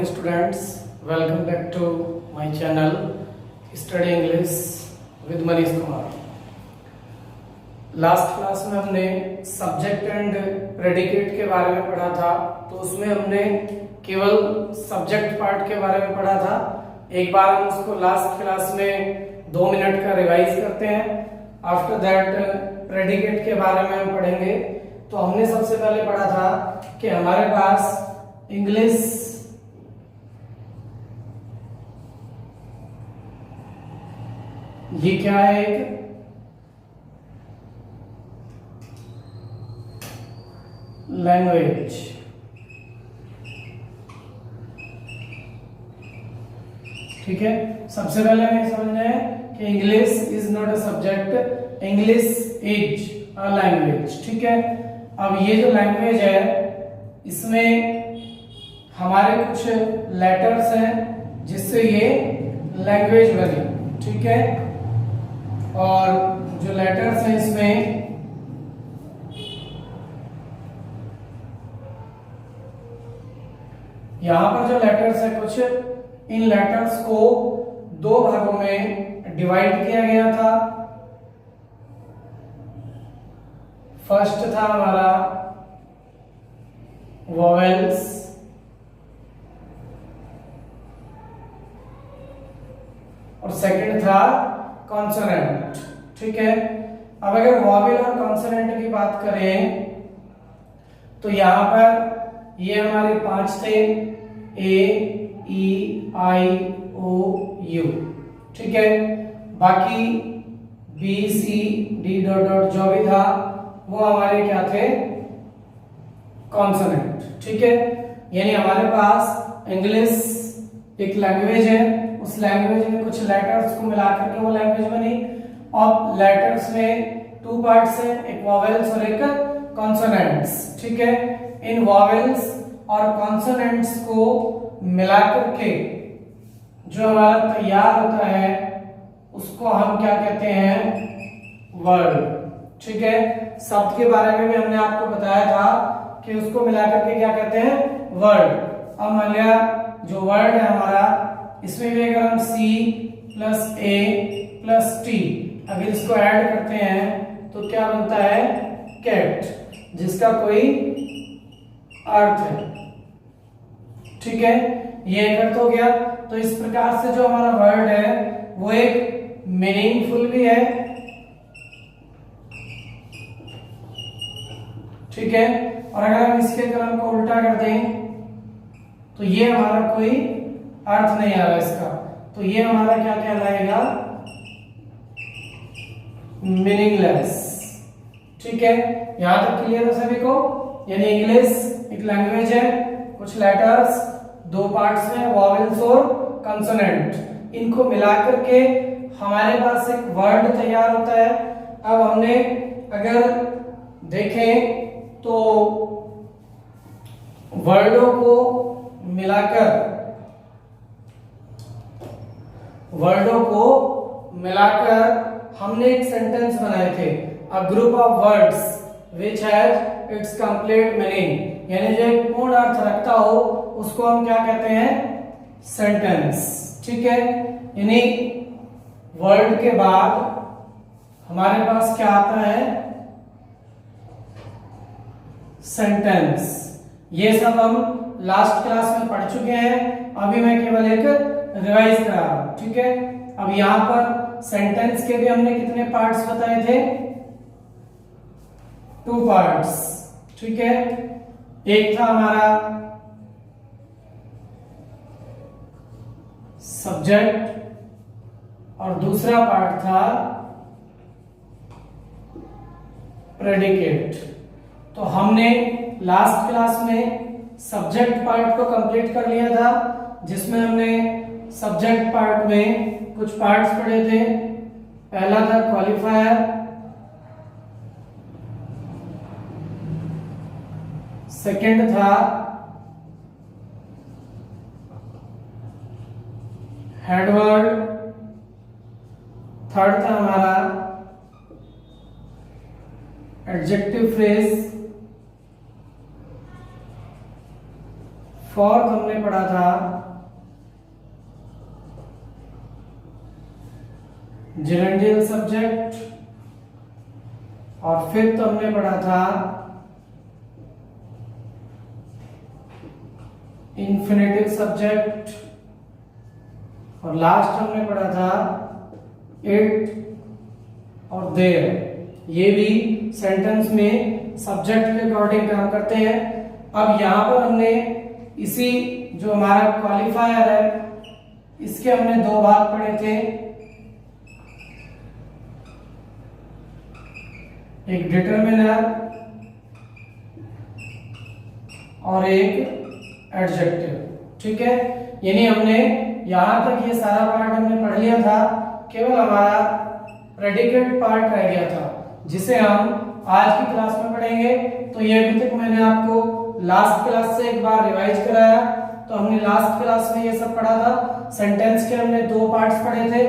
morning students, welcome back to my channel Study English with Manish Kumar। Last class में हमने subject and predicate के बारे में पढ़ा था, तो उसमें हमने केवल सब्जेक्ट पार्ट के बारे में पढ़ा था। एक बार हम उसको लास्ट क्लास में 2 मिनट का रिवाइज करते हैं। आफ्टर दैट प्रेडिकेट के बारे में हम पढ़ेंगे। तो हमने सबसे पहले पढ़ा था कि हमारे पास इंग्लिश ये क्या है, एक लैंग्वेज, ठीक है। सबसे पहले हमें समझना है कि English is not a subject, English is a language, ठीक है। अब ये जो लैंग्वेज है इसमें हमारे कुछ लेटर्स हैं जिससे ये लैंग्वेज बनी, ठीक है। और जो लेटर्स हैं इसमें यहां पर जो लेटर्स है कुछ, इन लेटर्स को 2 भागों में डिवाइड किया गया था। फर्स्ट था हमारा वोवेल्स और सेकंड था कॉन्सोनेंट, ठीक है। अब अगर वॉवेल और कॉन्सोनेंट की बात करें तो यहां पर ये हमारे 5 थे, ए ई आई ओ यू, ठीक है। बाकी B C D dot dot जो भी था वो हमारे क्या थे, कॉन्सोनेंट, ठीक है। यानी हमारे पास इंग्लिश एक लैंग्वेज है, उस लैंग्वेज में कुछ लेटर्स को मिलाकर के वो लैंग्वेज बनी। और लेटर्स में 2 पार्ट्स हैं, एक वॉवेल्स और एक कॉन्सोनेंट्स, ठीक है। इन वॉवेल्स और कॉन्सोनेंट्स को मिलाकर के जो हमारा तैयार होता है उसको हम क्या कहते हैं, वर्ड, ठीक है। शब्द के बारे में भी हमने आपको बताया था कि उसको मिलाकर के क्या कहते हैं, वर्ड। अब मान लिया जो वर्ड है हमारा, इसमें भी अगर हम सी प्लस ए प्लस टी अगर इसको ऐड करते हैं तो क्या बनता है, कैट, जिसका कोई अर्थ है, ठीक है। ये एक अर्थ हो गया। तो इस प्रकार से जो हमारा वर्ड है वो एक मीनिंगफुल भी है, ठीक है। और अगर हम इसके कलम को उल्टा कर दें तो ये हमारा कोई अर्थ नहीं आ रहा इसका, तो ये हमारा क्या कहलाएगा, मीनिंगलेस, ठीक है। यहां तक क्लियर है सभी को। यानी इंग्लिश एक लैंग्वेज है, कुछ लेटर्स 2 पार्ट्स में, वॉवेल्स और कंसोनेंट, इनको मिलाकर के हमारे पास एक वर्ड तैयार होता है। अब हमने अगर देखें तो वर्डों को मिलाकर हमने एक सेंटेंस बनाए थे, a group of words which has its complete meaning, यानी जो एक पूर्ण अर्थ रखता हो उसको हम क्या कहते हैं, सेंटेंस, ठीक है। यानी वर्ड के बाद हमारे पास क्या आता है, सेंटेंस। ये सब हम लास्ट क्लास में पढ़ चुके हैं, अभी मैं केवल एक रिवाइज करा रहा हूं, ठीक है। अब यहां पर सेंटेंस के भी हमने कितने पार्ट्स बताए थे, 2 पार्ट्स, ठीक है। एक था हमारा सब्जेक्ट और दूसरा पार्ट था प्रेडिकेट। तो हमने लास्ट क्लास में सब्जेक्ट पार्ट को कंप्लीट कर लिया था, जिसमें हमने सब्जेक्ट पार्ट में कुछ पार्ट्स पढ़े थे। पहला था क्वालिफायर, सेकंड था हेडवर्ड, थर्ड था हमारा एडजेक्टिव फ्रेज, फोर्थ हमने पढ़ा था जेरेंडियल सब्जेक्ट, और फिफ्थ हमने पढ़ा था इंफिनिटिव सब्जेक्ट, और लास्ट हमने पढ़ा था इट और देयर। ये भी सेंटेंस में सब्जेक्ट के अकॉर्डिंग काम करते हैं। अब यहां पर हमने इसी जो हमारा क्वालिफायर है इसके हमने दो भाग पढ़े थे, एक डिटरमिनर और एक एडजेक्टिव। ठीक है, यानी हमने यहां तक ये सारा पार्ट हमने पढ़ लिया था, केवल हमारा प्रेडिकेट पार्ट रह गया था जिसे हम आज की क्लास में पढ़ेंगे। तो ये अभी तक मैंने आपको लास्ट क्लास से एक बार रिवाइज कराया। तो हमने लास्ट क्लास में ये सब पढ़ा था। सेंटेंस के हमने दो पार्ट्स पढ़े थे,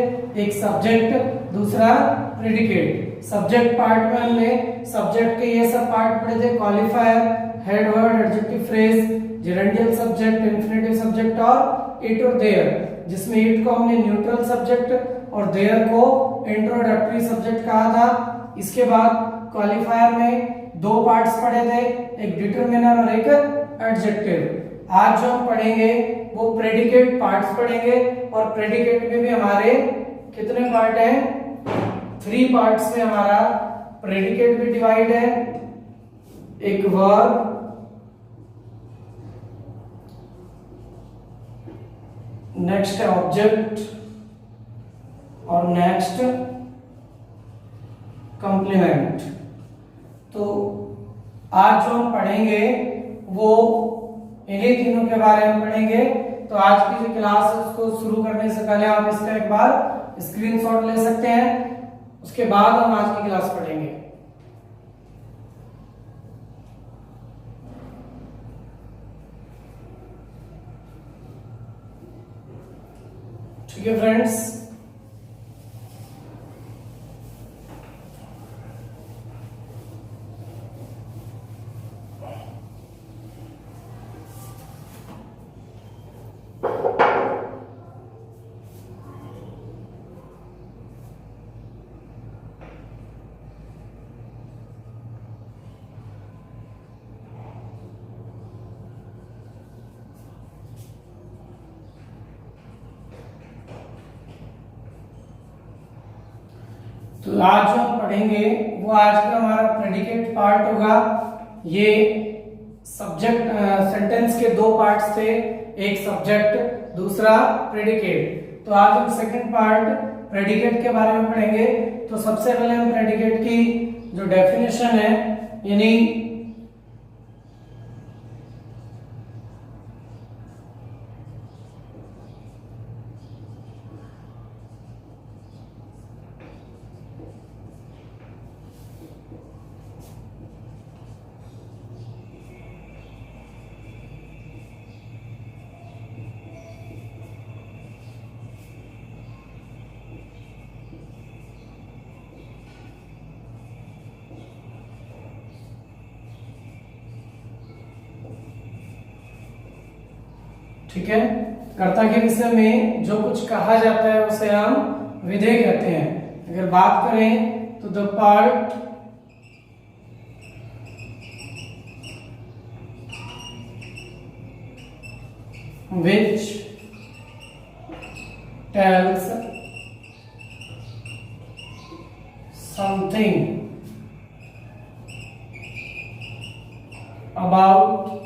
एक सब्जेक्ट दूसरा प्रेडिकेट। सब्जेक्ट पार्ट में हमने सब्जेक्ट के ये सब पार्ट पढ़े थे, qualifier, head word, adjective phrase, gerundial subject, infinitive subject और इट और देयर, जिसमें इट को हमने न्यूट्रल सब्जेक्ट और देयर को इंट्रोडक्टरी सब्जेक्ट कहा था। इसके बाद क्वालिफायर में दो पार्ट्स पढ़े थे, एक डिटरमिनर और एक एडजेक्टिव। आज जो हम पढ़ेंगे वो प्रेडिकेट पार्ट्स पढ़ेंगे, और प्रेडिकेट में भी हमारे कितने पार्ट हैं? 3 पार्ट्स में हमारा प्रेडिकेट भी डिवाइड है, एक वर्ब, नेक्स्ट है ऑब्जेक्ट और नेक्स्ट कंप्लीमेंट। तो आज जो हम पढ़ेंगे वो इन्हीं तीनों के बारे में पढ़ेंगे। तो आज की जो क्लास है उसको शुरू करने से पहले आप इसका एक बार स्क्रीनशॉट ले सकते हैं, उसके बाद हम आज की क्लास पढ़ेंगे। ठीक है फ्रेंड्स, तो आज जो हम पढ़ेंगे वो आज का हमारा प्रेडिकेट पार्ट होगा। ये सब्जेक्ट सेंटेंस के दो पार्ट्स थे, एक सब्जेक्ट दूसरा प्रेडिकेट। तो आज हम सेकंड पार्ट प्रेडिकेट के बारे में पढ़ेंगे। तो सबसे पहले हम प्रेडिकेट की जो डेफिनेशन है, यानी ठीक है, कर्ता के विषय में जो कुछ कहा जाता है उसे हम विधेय कहते हैं। अगर बात करें तो the part which tells something about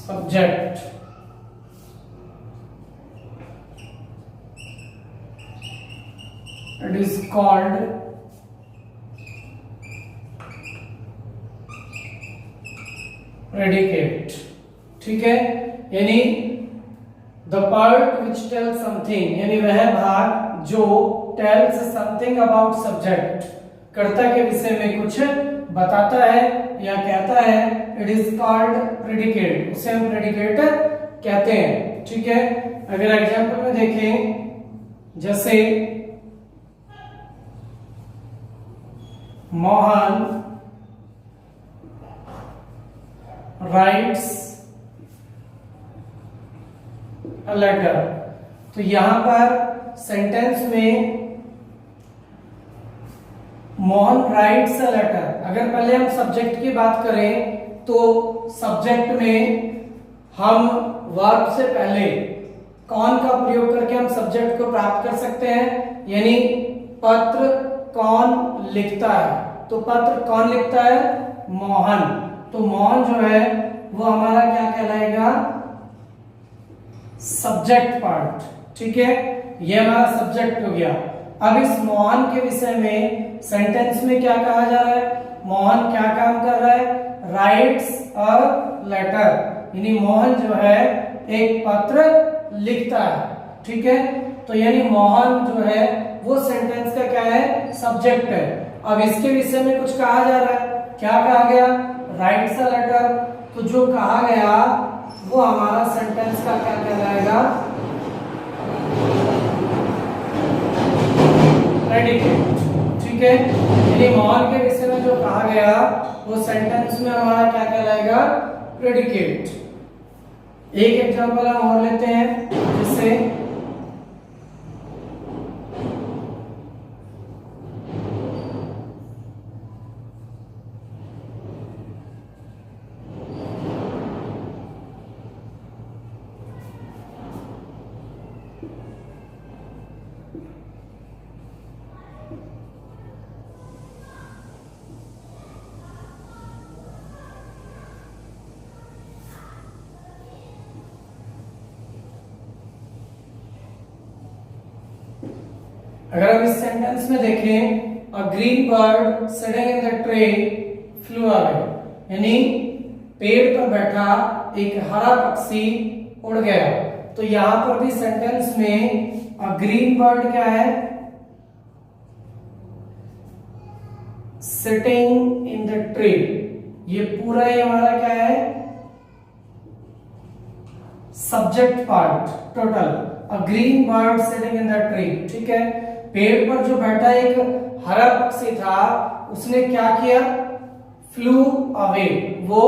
subject it is called predicate। ठीक है, यानी the part which tell something, यानी वह भाग जो टेल्स समथिंग अबाउट सब्जेक्ट, कर्ता के विषय में कुछ बताता है या कहता है, इट इज कॉल्ड प्रेडिकेट, उसे हम प्रेडिकेट कहते हैं। ठीक है, अगर एग्जांपल में देखें, जैसे मोहन राइट्स अ लेटर। तो यहां पर सेंटेंस में मोहन राइट्स अ लेटर, अगर पहले हम सब्जेक्ट की बात करें तो सब्जेक्ट में हम वर्ब से पहले कौन का प्रयोग करके हम सब्जेक्ट को प्राप्त कर सकते हैं, यानी पत्र कौन लिखता है। तो पत्र कौन लिखता है, मोहन। तो मोहन जो है वो हमारा क्या कहलाएगा, सब्जेक्ट पार्ट। ठीक है, ये हमारा सब्जेक्ट हो गया। अब इस मोहन के विषय में सेंटेंस में क्या कहा जा रहा है, मोहन क्या काम कर रहा है, राइट्स अ लेटर, यानी मोहन जो है एक पत्र लिखता है। ठीक है, तो यानी मोहन जो है वो सेंटेंस का क्या है, सब्जेक्ट है। अब इसके विषय में कुछ कहा जा रहा है, क्या कहा गया, राइट्स अ लेटर। तो जो कहा गया वो हमारा सेंटेंस का क्या कहलाएगा, प्रेडिकेट। ठीक है, यानी मोहन के विषय में जो कहा गया वो सेंटेंस में हमारा क्या कहलाएगा, प्रेडिकेट। एक एग्जांपल हम और लेते हैं, जिससे अगर हम इस सेंटेंस में देखें, a green bird sitting in the tree flew away, यानी पेड़ पर बैठा एक हरा पक्षी उड़ गया। तो यहां पर भी सेंटेंस में अ ग्रीन बर्ड क्या है, सिटिंग इन द ट्री, ये पूरा ही हमारा क्या है, subject part total. A green bird sitting in the tree. ठीक है, पेड़ पर जो बैठा एक हरा पक्षी था उसने क्या किया, फ्लू अवे, वो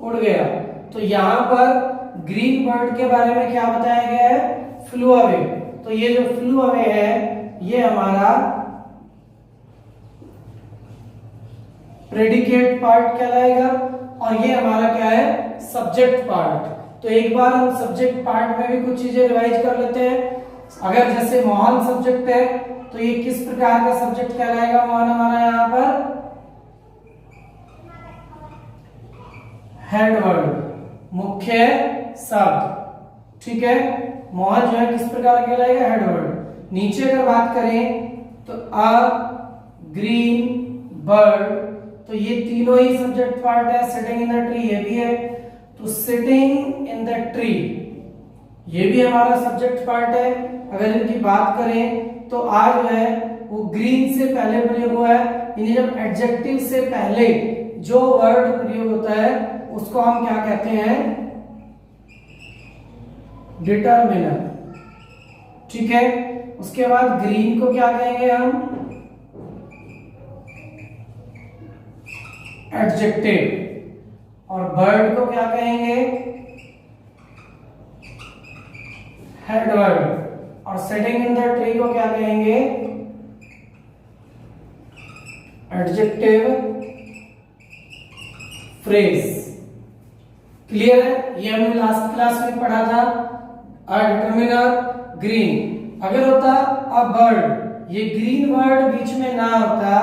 उड़ गया। तो यहां पर ग्रीन बर्ड के बारे में क्या बताया गया है, फ्लू अवे। तो ये जो फ्लू अवे है ये हमारा प्रेडिकेट पार्ट कहलाएगा, और ये हमारा क्या है, सब्जेक्ट पार्ट। तो एक बार हम सब्जेक्ट पार्ट में भी कुछ चीजें रिवाइज कर लेते हैं। अगर जैसे मोहन सब्जेक्ट है तो ये किस प्रकार का सब्जेक्ट कहलाएगा, मोहन हमारा यहाँ पर हेड वर्ड, मुख्य शब्द। ठीक है, मोहन जो है किस प्रकार कहलाएगा, हेड वर्ड। नीचे अगर बात करें तो अ ग्रीन बर्ड, तो ये तीनों ही सब्जेक्ट पार्ट है। सिटिंग इन द ट्री ये भी है, तो सिटिंग इन द ट्री ये भी हमारा सब्जेक्ट पार्ट है। अगर इनकी बात करें तो आज जो है वो ग्रीन से पहले प्रयोग हुआ है, यानी जब एडजेक्टिव से पहले जो वर्ड प्रयोग होता है उसको हम क्या कहते हैं, डिटरमिनर। ठीक है, उसके बाद ग्रीन को क्या कहेंगे हम, एडजेक्टिव, और बर्ड को क्या कहेंगे, हेड वर्ड, और सिटिंग इन द ट्री को क्या कहेंगे, एडजेक्टिव फ्रेज। क्लियर है, ये हमने लास्ट क्लास में पढ़ा था। अ डिटरमिनर ग्रीन, अगर होता अ बर्ड, ये ग्रीन वर्ड बीच में ना होता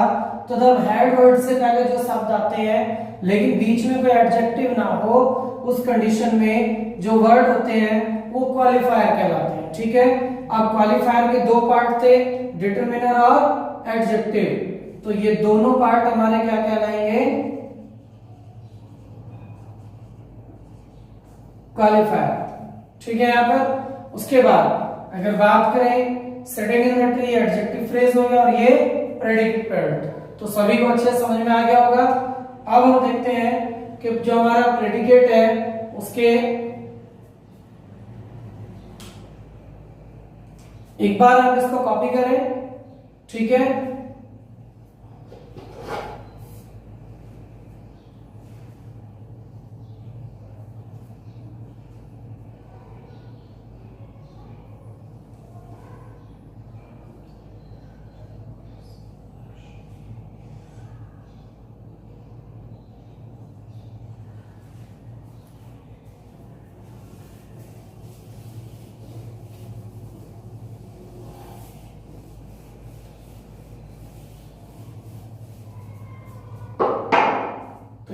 तो तब हेड वर्ड से पहले जो शब्द आते हैं, लेकिन बीच में कोई एडजेक्टिव ना हो, उस कंडीशन में जो वर्ड होते हैं वो क्वालिफायर कहलाते हैं। ठीक है, अब क्वालिफायर के दो पार्ट थे, डिटरमिनर और एडजेक्टिव। तो ये दोनों पार्ट हमारे क्या कहलाएंगे, क्वालिफायर। ठीक है, यहां पर उसके बाद अगर बात करें sitting in the tree, adjective phrase हो गया, और ये प्रेडिकेट। तो सभी को अच्छे समझ में आ गया होगा। अब हम देखते हैं कि जो हमारा प्रेडिकेट है उसके एक बार आप इसको कॉपी करें। ठीक है,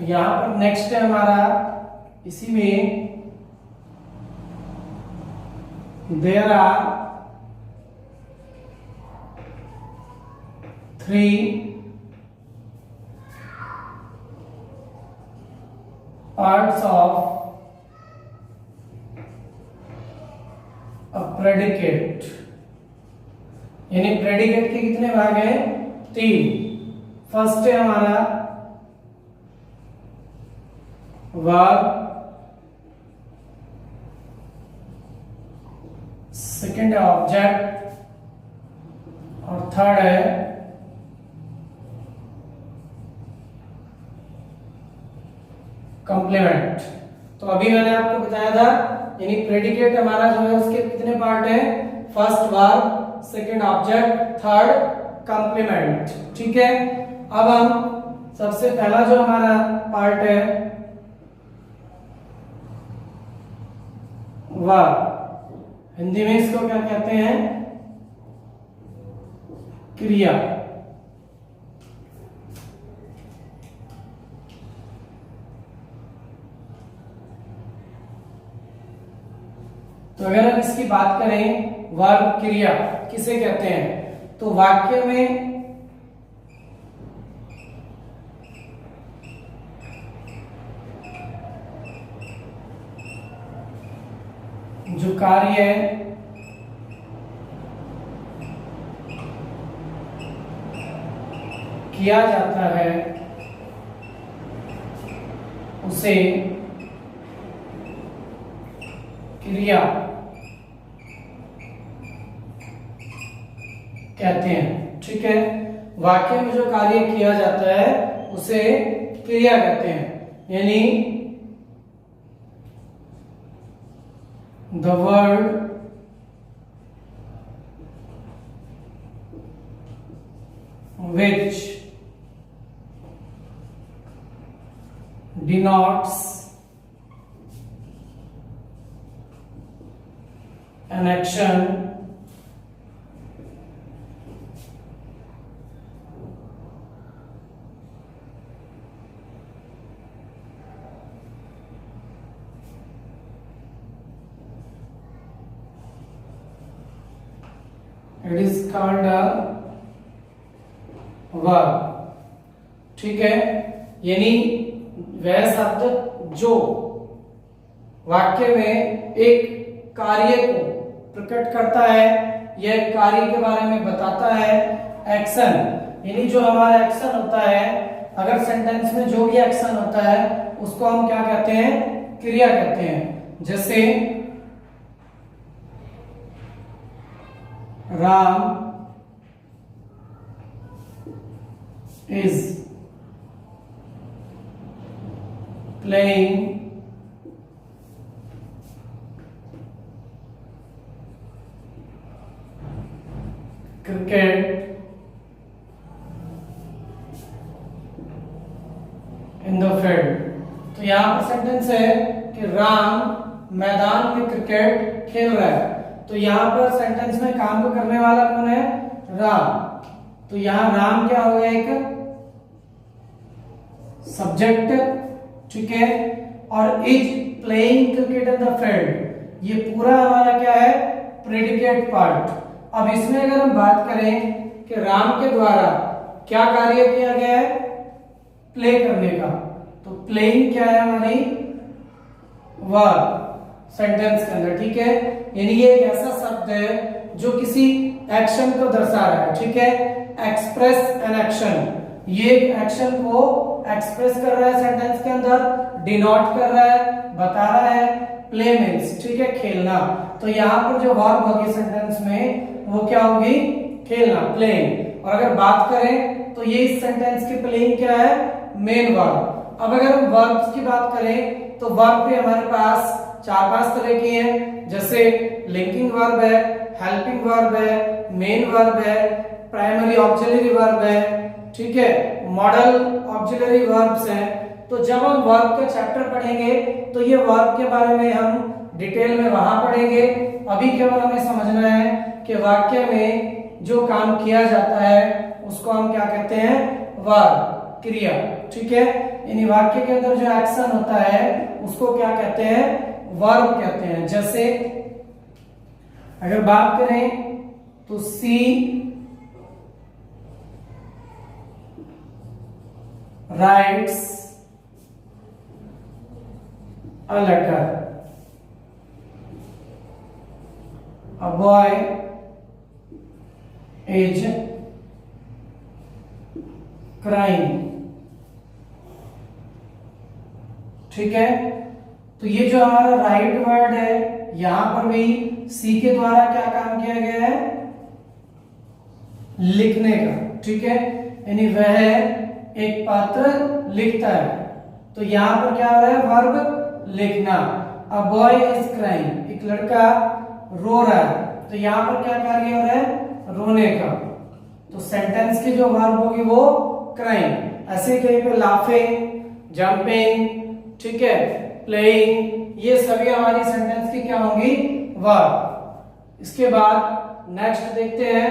यहां पर नेक्स्ट है हमारा, इसी में there are 3 parts of a predicate, यानी प्रेडिकेट के कितने भाग हैं? 3। फर्स्ट है हमारा वर्ब, सेकंड है ऑब्जेक्ट, और थर्ड है कॉम्प्लीमेंट। तो अभी मैंने आपको बताया था, यानी प्रेडिकेट हमारा जो है उसके कितने पार्ट हैं? First verb, second object, third complement. ठीक है, अब हम सबसे पहला जो हमारा पार्ट है वर्ब, हिंदी में इसको क्या कहते हैं? क्रिया। तो अगर हम इसकी बात करें, वर्ब क्रिया किसे कहते हैं? तो वाक्य में जो कार्य किया जाता है उसे क्रिया कहते हैं। ठीक है, वाक्य में जो कार्य किया जाता है उसे क्रिया कहते हैं। यानी the word which denotes an action it is called a verb। ठीक है, यानी वह शब्द जो वाक्य में एक कार्य को प्रकट करता है, यह कार्य के बारे में बताता है। एक्शन, यानी जो हमारा एक्शन होता है, अगर सेंटेंस में जो भी एक्शन होता है उसको हम क्या कहते हैं? क्रिया कहते हैं। जैसे Ram is playing cricket in the field। तो यहां पर सेंटेंस है कि राम मैदान में क्रिकेट खेल रहा है। तो यहां पर सेंटेंस में काम को करने वाला कौन है? राम। तो यहां राम क्या हो गया? एक सब्जेक्ट। ठीक है, और is playing cricket in the field, ये पूरा हमारा क्या है? Predicate part. अब इसमें अगर हम बात करें कि राम के द्वारा क्या कार्य किया गया है? प्ले करने का। तो प्लेइंग क्या है हमारी? वर्ब सेंटेंस के अंदर। ठीक है, यानी ये एक ऐसा शब्द है जो किसी एक्शन को दर्शा रहा है। ठीक है, एक्सप्रेस एन एक्शन, ये एक्शन को एक्सप्रेस कर रहा है सेंटेंस के अंदर, डिनोट कर रहा है, बता रहा है। प्ले मीन्स, ठीक है, खेलना। तो यहाँ पर जो वर्ब होगी सेंटेंस में वो क्या होगी? खेलना, प्लेइंग। और अगर बात करें तो ये इस सेंटेंस की प्लेइंग क्या है? Main verb. अब अगर हम वर्ब्स की बात करें तो वर्ब भी हमारे पास 4-5 तरह की हैं। जैसे लिंकिंग वर्ब है, हेल्पिंग वर्ब है, मेन वर्ब है, प्राइमरी ऑक्सिलरी वर्ब है। ठीक है, मॉडल ऑक्सिलरी वर्ब्स हैं। तो जब हम वर्ब का चैप्टर पढ़ेंगे तो ये वर्ब के बारे में हम डिटेल में वहां पढ़ेंगे। अभी केवल हमें समझना है कि वाक्य में जो काम किया जाता है उसको हम क्या कहते हैं? वर्ब, क्रिया। ठीक है, यानी वाक्य के अंदर जो एक्शन होता है उसको क्या कहते हैं, वर्ब कहते हैं। जैसे अगर बात करें तो she writes a letter, a boy is crying. ठीक है, तो ये जो हमारा राइट वर्ड है यहां पर भी सी के द्वारा क्या काम किया गया है, लिखने का। ठीक है, यानी वह एक पात्र लिखता है, तो यहां पर क्या हो रहा है, वर्ब लिखना। अ बॉय इज क्राइंग, एक लड़का रो रहा है, तो यहां पर क्या कार्य हो रहा है, रोने का। तो सेंटेंस की जो वर्ब होगी वो क्राइंग। ऐसे कहीं पे लाफिंग, जंपिंग, ठीक है, प्लेइंग, ये सभी हमारी सेंटेंस की क्या होंगी, वर्ब। इसके बाद नेक्स्ट देखते हैं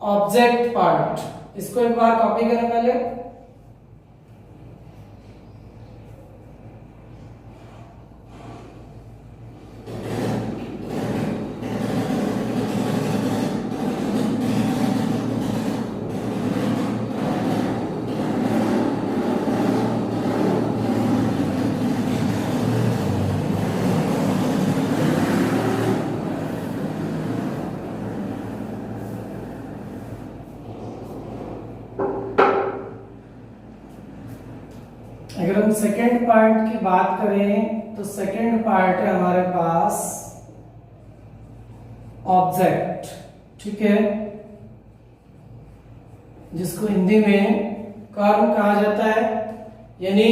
ऑब्जेक्ट पार्ट। इसको एक बार कॉपी करें पहले। अगर हम सेकेंड पार्ट की बात करें तो सेकेंड पार्ट है हमारे पास ऑब्जेक्ट। ठीक है, जिसको हिंदी में कर्म कहा जाता है, यानी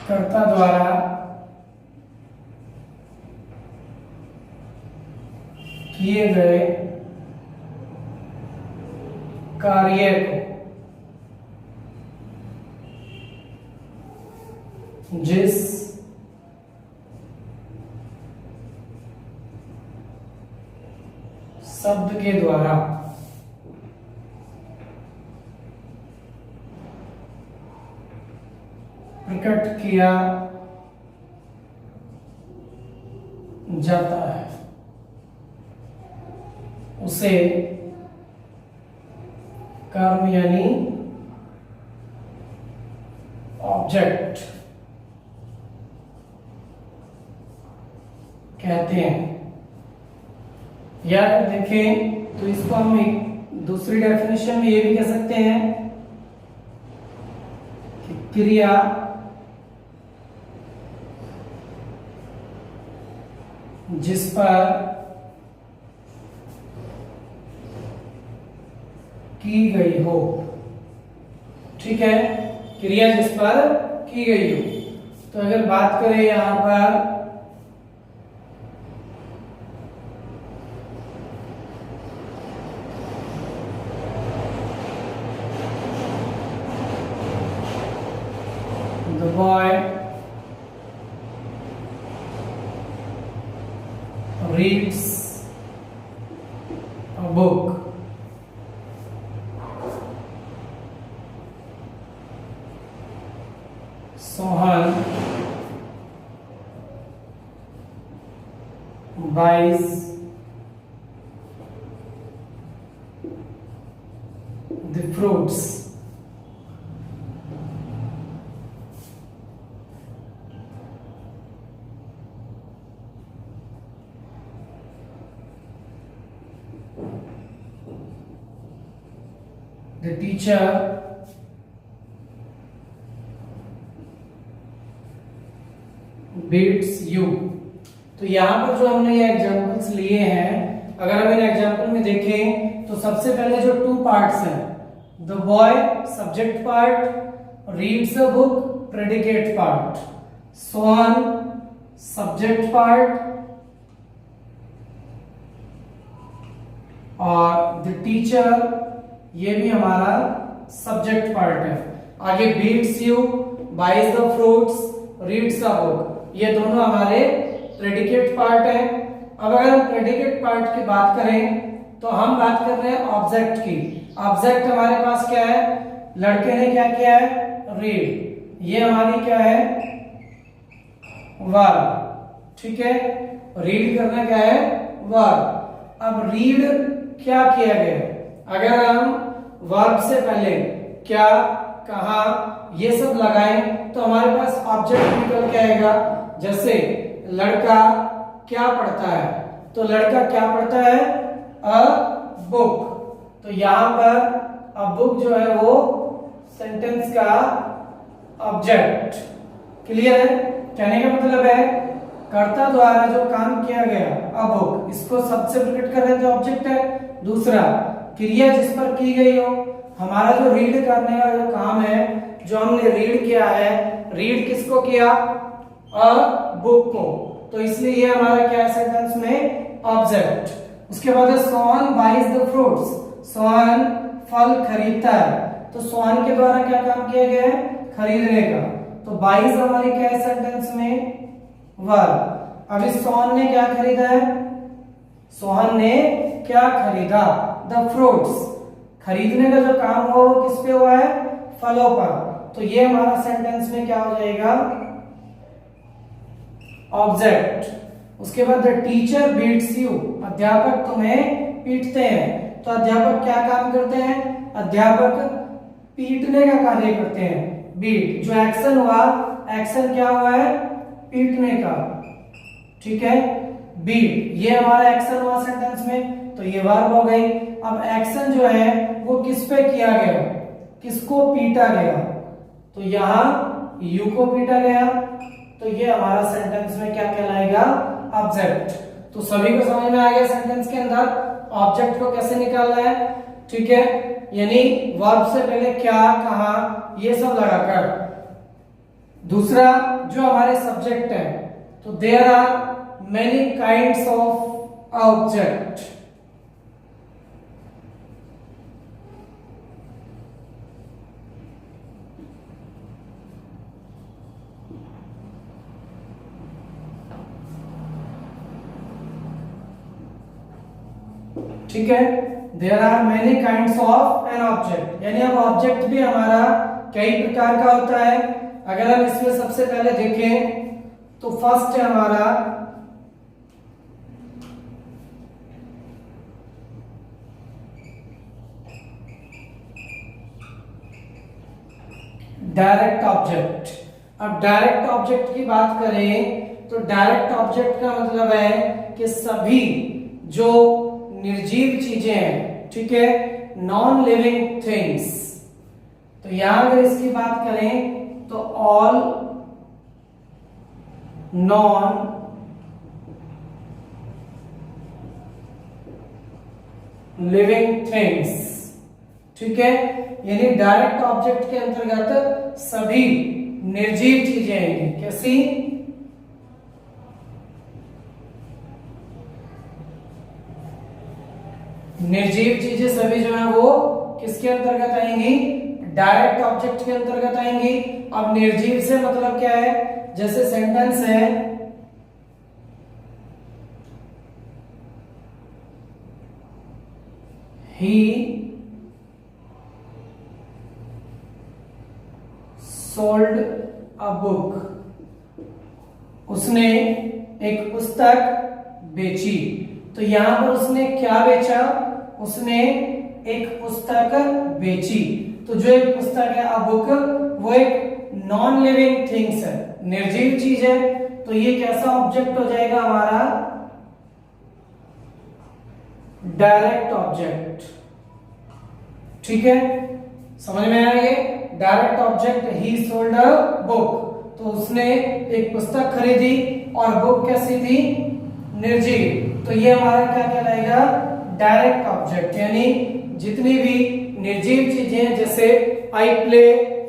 कर्ता द्वारा किए गए कार्य को जिस शब्द के द्वारा प्रकट किया जाता है उसे कर्म यानी ऑब्जेक्ट कहते हैं। या देखें तो इसको हम एक दूसरी डेफिनेशन में ये भी कह सकते हैं कि क्रिया जिस पर की गई हो। ठीक है, क्रिया जिस पर की गई हो। तो अगर बात करें यहां पर the boy reads a book, Sohan buys the fruits. The teacher beats you। तो यहां पर जो हमने ये एग्जांपल्स लिए हैं, अगर हम इन एग्जांपल में देखें तो सबसे पहले जो टू पार्ट्स हैं, the boy subject part, reads a book predicate part, Sohan subject part और द टीचर ये भी हमारा सब्जेक्ट पार्ट है। आगे beats you, buys the fruits, reads a book, ये दोनों हमारे प्रेडिकेट पार्ट है। अब अगर हम प्रेडिकेट पार्ट की बात करें तो हम बात कर रहे हैं ऑब्जेक्ट की। ऑब्जेक्ट हमारे पास क्या है, लड़के ने क्या किया है, रीड, ये हमारी क्या है, वर्ब, ठीक है, रीड करना क्या है, वर्ब। अब रीड क्या किया गया, अगर हम वर्ब से पहले क्या, कहां, ये सब लगाएं तो हमारे पास ऑब्जेक्ट निकल के आएगा। जैसे लड़का क्या पढ़ता है, तो लड़का क्या पढ़ता है, अ बुक, तो यहां पर अ बुक जो है वो सेंटेंस का ऑब्जेक्ट। क्लियर है, कहने का मतलब है कर्ता द्वारा जो काम किया गया अ बुक, इसको सबसे प्रकट कर रहे थे, ऑब्जेक्ट है। दूसरा, क्रिया जिस पर की गई हो, हमारा जो रीड करने का जो काम है, जो हमने रीड किया है, रीड किसको किया, अ बुक को, तो इसलिए ये हमारा क्या है सेंटेंस में, ऑब्जेक्ट। उसके बाद है Sohan buys the fruits, Sohan फल खरीदता है, तो सोहन के द्वारा क्या काम किया गया है, खरीदने का, तो बाइज हमारी क्या है सेंटेंस में, वर्ब। अब इस सोहन ने क्या खरीदा है, सोहन ने क्या खरीदा, द फ्रूट्स, खरीदने का जो काम हुआ वो किस पे हुआ है, फलों पर, तो ये हमारा सेंटेंस में क्या हो जाएगा, ऑब्जेक्ट। उसके बाद द टीचर बीट्स यू, अध्यापक तुम्हें पीटते हैं, तो अध्यापक क्या काम करते हैं, अध्यापक पीटने का कार्य करते हैं। बीट जो एक्शन हुआ, एक्शन क्या हुआ है, पीटने का, ठीक है, बीट ये हमारा एक्शन हुआ सेंटेंस में, तो ये वर्ब हो गई। अब एक्शन जो है वो किस पे किया गया, किसको पीटा गया, तो यहां यू को पीटा गया, तो ये हमारा सेंटेंस में क्या कहलाएगा, ऑब्जेक्ट। तो सभी को समझ में आ गया सेंटेंस के अंदर ऑब्जेक्ट को कैसे निकालना है, ठीक है, यानी वर्ब से पहले क्या, कहां, ये सब लगाकर। दूसरा जो हमारे सब्जेक्ट है, तो there are many kinds of object, ठीक है, there are many kinds of an object, यानी अब ऑब्जेक्ट भी हमारा कई प्रकार का होता है। अगर हम इसमें सबसे पहले देखें तो फर्स्ट है हमारा डायरेक्ट ऑब्जेक्ट। अब डायरेक्ट ऑब्जेक्ट की बात करें तो डायरेक्ट ऑब्जेक्ट का मतलब है कि सभी जो निर्जीव चीजें हैं, ठीक है, नॉन लिविंग थिंग्स, तो यहां अगर इसकी बात करें तो ऑल नॉन लिविंग थिंग्स, ठीक है, यानी डायरेक्ट ऑब्जेक्ट के अंतर्गत सभी निर्जीव चीजें आएंगी। कैसी, निर्जीव चीजें सभी जो है वो किसके अंतर्गत आएंगी, डायरेक्ट ऑब्जेक्ट के अंतर्गत आएंगी। अब निर्जीव से मतलब क्या है, जैसे सेंटेंस है ही सोल्ड अ बुक, उसने एक पुस्तक बेची, तो यहां पर उसने क्या बेचा, उसने एक पुस्तक बेची, तो जो एक पुस्तक है अ बुक, वो एक नॉन लिविंग थिंग्स है, निर्जीव चीज है, तो ये कैसा ऑब्जेक्ट हो जाएगा हमारा, डायरेक्ट ऑब्जेक्ट, ठीक है, समझ में आ गया। Direct object he sold a book, तो उसने एक पुस्तक खरीदी और बुक कैसी थी, निर्जीव, तो ये हमारा क्या कहलाएगा, डायरेक्ट ऑब्जेक्ट, यानी जितनी भी निर्जीव चीजें, जैसे आई प्ले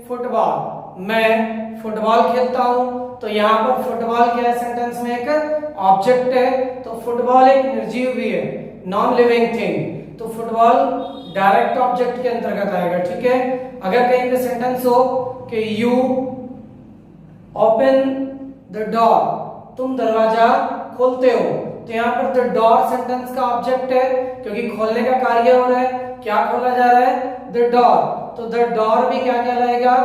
फुटबॉल, मैं फुटबॉल खेलता हूं, तो यहाँ पर फुटबॉल क्या है सेंटेंस में, एक ऑब्जेक्ट है, तो फुटबॉल एक निर्जीव भी है, नॉन लिविंग थिंग, तो फुटबॉल डायरेक्ट ऑब्जेक्ट के अंतर्गत आएगा, ठीक है। अगर कहीं पे सेंटेंस हो कि यू ओपन द डोर, तुम दरवाजा खोलते हो, तो यहाँ पर द डोर सेंटेंस का ऑब्जेक्ट है क्योंकि खोलने का कार्य हो रहा है। क्या खोला जा रहा है? The door. तो द डोर भी क्या कहलाएगा?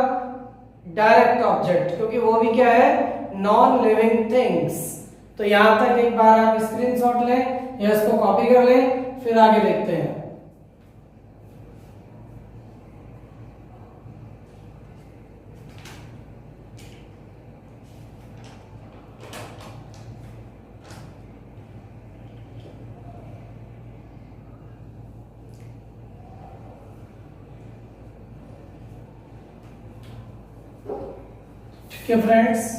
डायरेक्ट ऑब्जेक्ट, क्योंकि वो भी क्या है? Non living things. तो यहां तक एक बार आप स्क्रीनशॉट लें या इसको कॉपी कर लें, फिर आगे देखते हैं। ठीक है फ्रेंड्स,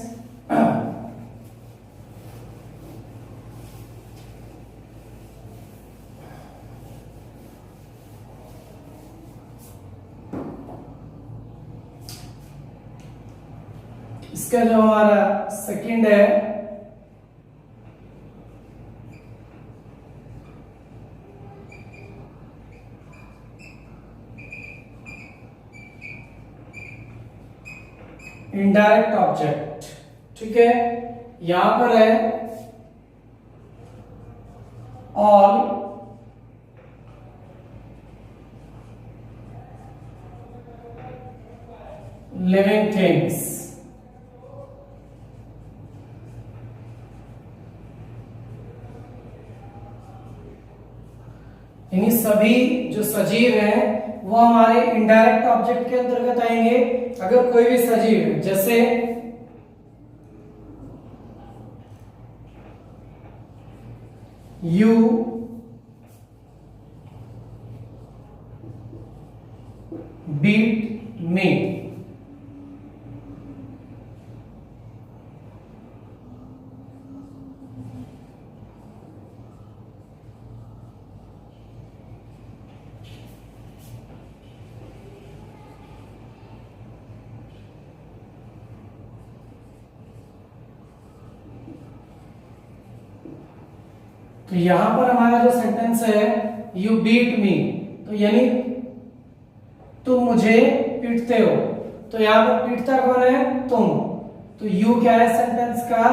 इसका जो हमारा सेकंड है इनडायरेक्ट ऑब्जेक्ट। ठीक है, यहां पर है ऑल लिविंग थिंग्स। यानी सभी जो सजीव हैं वो हमारे इनडायरेक्ट ऑब्जेक्ट के अंतर्गत आएंगे। अगर कोई भी सजीव है, जैसे यू बीट मी, तो यहां पर हमारा जो सेंटेंस है यू बीट मी, तो यानी तुम मुझे पीटते हो। तो यहां पर पीटता कौन है? तुम। तो यू क्या है सेंटेंस का?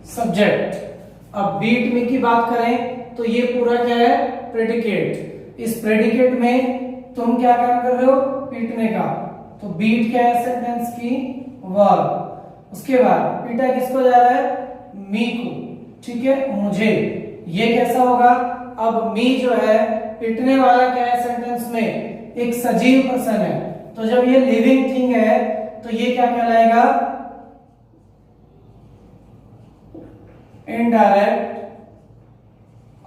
सब्जेक्ट। अब बीट मी की बात करें तो ये पूरा क्या है? प्रेडिकेट। इस प्रेडिकेट में तुम क्या काम कर रहे हो? पीटने का। तो बीट क्या है सेंटेंस की? वर्ब। उसके बाद पीटा किसको जा रहा है? मी को। ठीक है, मुझे। ये कैसा होगा? अब मी जो है पीटने वाला क्या है सेंटेंस में? एक सजीव पर्सन है। तो जब ये लिविंग थिंग है तो ये क्या कहलाएगा? Indirect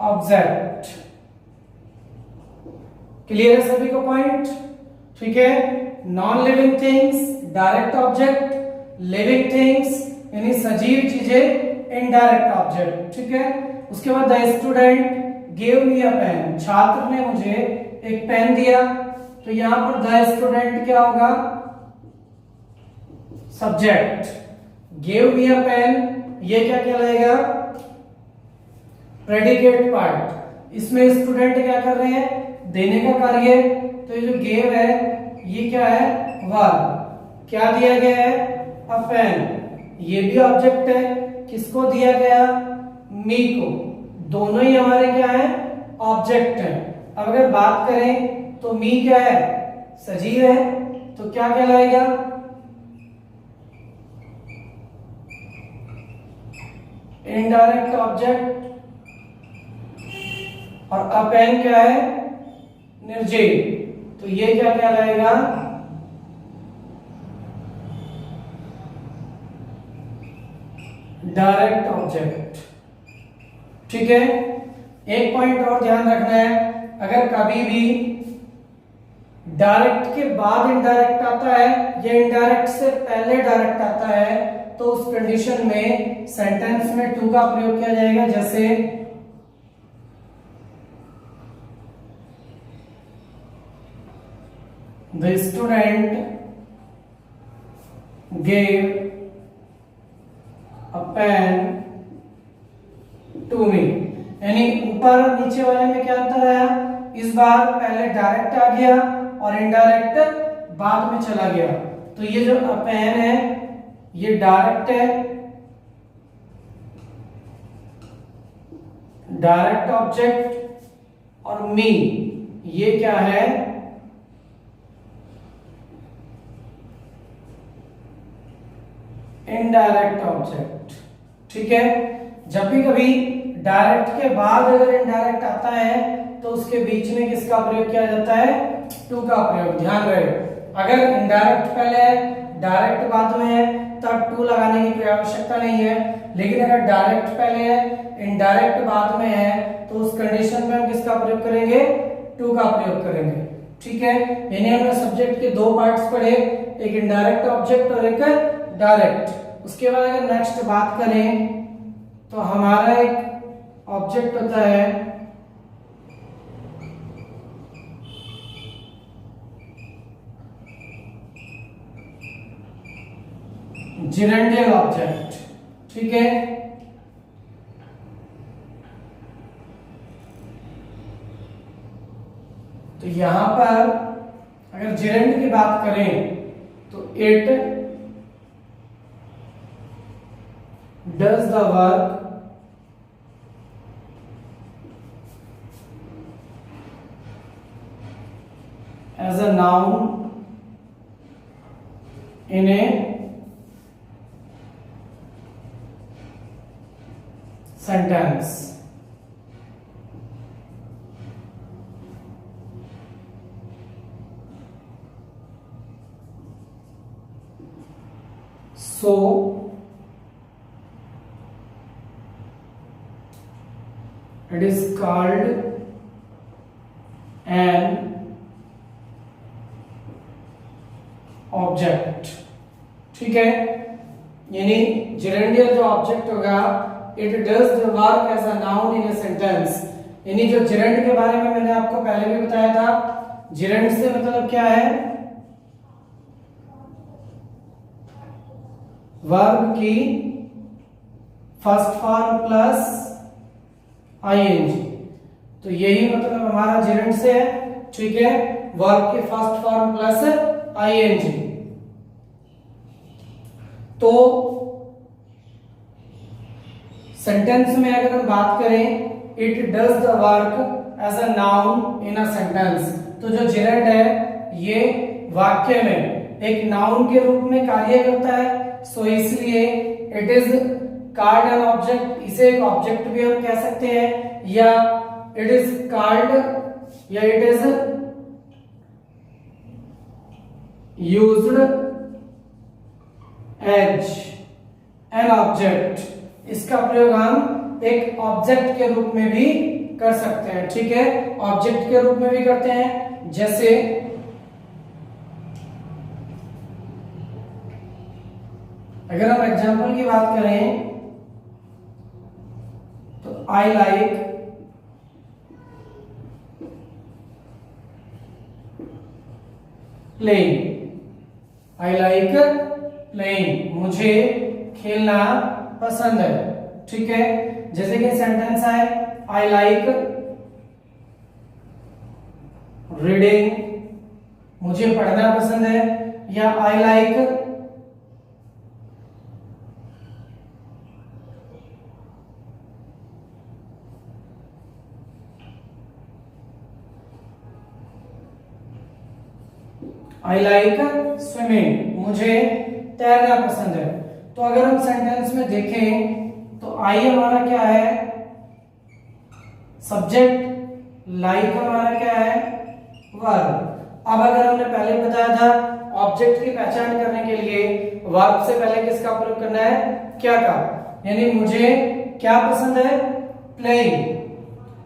object. क्लियर है सभी को पॉइंट? ठीक है, non living things direct object, living things यानी सजीव चीजें इनडायरेक्ट ऑब्जेक्ट। ठीक है, उसके बाद the student give me a pen, छात्र ने मुझे एक पेन दिया। तो यहां पर द स्टूडेंट क्या होगा? Subject. Give me a pen ये क्या कहलाएगा? Predicate part. इसमें स्टूडेंट क्या कर रहे हैं? देने का कार्य। तो ये जो गिव है ये क्या है? वर्ब। क्या दिया गया है? अ पेन। ये भी ऑब्जेक्ट है। किसको दिया गया? मी को। दोनों ही हमारे क्या है? ऑब्जेक्ट है। अब अगर बात करें तो मी क्या है? सजीव है। तो क्या कहलाएगा? Indirect object. और अ पेन क्या है? निर्जीव। तो ये क्या कहलाएगा? Direct object. ठीक है, एक पॉइंट और ध्यान रखना है, अगर कभी भी डायरेक्ट के बाद इनडायरेक्ट आता है या इनडायरेक्ट से पहले डायरेक्ट आता है तो उस कंडीशन में सेंटेंस में टू का प्रयोग किया जाएगा। जैसे the student gave a pen to me, यानी ऊपर नीचे वाले में क्या अंतर आया? इस बार पहले डायरेक्ट आ गया और इनडायरेक्ट बाद में चला गया। तो ये जो a pen है ये डायरेक्ट है डायरेक्ट ऑब्जेक्ट और मी ये क्या है, इनडायरेक्ट ऑब्जेक्ट। ठीक है, जब भी कभी डायरेक्ट के बाद अगर इनडायरेक्ट आता है तो उसके बीच में किसका प्रयोग किया जाता है, टू का प्रयोग। ध्यान रहे, अगर इनडायरेक्ट पहले है डायरेक्ट बाद में है तब टू लगाने की कोई आवश्यकता नहीं है, लेकिन अगर डायरेक्ट पहले है इनडायरेक्ट बाद में है तो उस कंडीशन में हम किसका प्रयोग करेंगे, टू का प्रयोग करेंगे। ठीक है, यानी हमने सब्जेक्ट के दो पार्ट्स पढ़े, एक इनडायरेक्ट ऑब्जेक्ट और एक डायरेक्ट। उसके बाद अगर नेक्स्ट बात करें तो हमारा एक ऑब्जेक्ट होता है जिरेंडियल ऑब्जेक्ट। ठीक है, तो यहां पर अगर जिरेंड की बात करें तो it does the work as a noun in a sentence। So it is called an object. ठीक है, यानी जेरेंडियल जो ऑब्जेक्ट होगा it does the work as a noun in a sentence. यानी जो जेरेंड के बारे में मैंने आपको पहले भी बताया था, जेरेंड से मतलब क्या है, वर्ब की फर्स्ट फॉर्म प्लस आईएनजी। तो यही मतलब हमारा जेरेंड से है। ठीक है, वर्ब की फर्स्ट फॉर्म प्लस आईएनजी। तो सेंटेंस में अगर हम बात करें it does the work as a noun in a sentence, तो जो जेरेंड है ये वाक्य में एक नाउन के रूप में कार्य करता है। सो इसलिए it is called an object, इसे एक ऑब्जेक्ट भी हम कह सकते हैं, या इट इज कॉल्ड या it is used as an object. इसका प्रयोग हम एक ऑब्जेक्ट के रूप में भी कर सकते हैं। ठीक है, ऑब्जेक्ट के रूप में भी करते हैं, जैसे अगर हम एग्जांपल की बात करें तो I like playing, I like playing, मुझे खेलना पसंद है। ठीक है, जैसे कि सेंटेंस है आई लाइक रीडिंग, मुझे पढ़ना पसंद है, या I like I like swimming, मुझे तैरना पसंद है। तो अगर हम सेंटेंस में देखें तो आई हमारा क्या है, सब्जेक्ट, लाइक हमारा क्या है, वर्ब। अब अगर हमने पहले बताया था ऑब्जेक्ट की पहचान करने के लिए वर्ब से पहले किसका प्रयोग करना है, क्या का, यानी मुझे क्या पसंद है, प्लेइंग,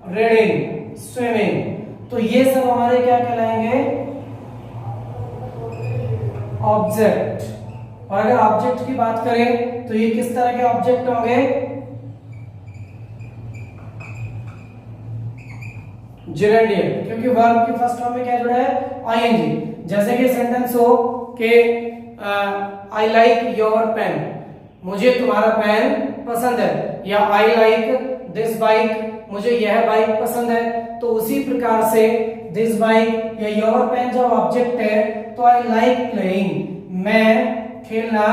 रीडिंग, स्विमिंग। तो ये सब हमारे क्या कहलाएंगे, ऑब्जेक्ट। और अगर ऑब्जेक्ट की बात करें तो ये किस तरह के ऑब्जेक्ट होंगे, जेरेंडियल, क्योंकि वर्ब की फर्स्ट फॉर्म में क्या जुड़ा है, आईएनजी। जैसे कि सेंटेंस हो कि आई लाइक योर पेन, मुझे तुम्हारा पेन पसंद है, या आई लाइक दिस बाइक, मुझे यह बाइक पसंद है। तो उसी प्रकार से दिस बाइक या योर पेन जब ऑब्जेक्ट है तो आई लाइक प्लेइंग, मैं खेलना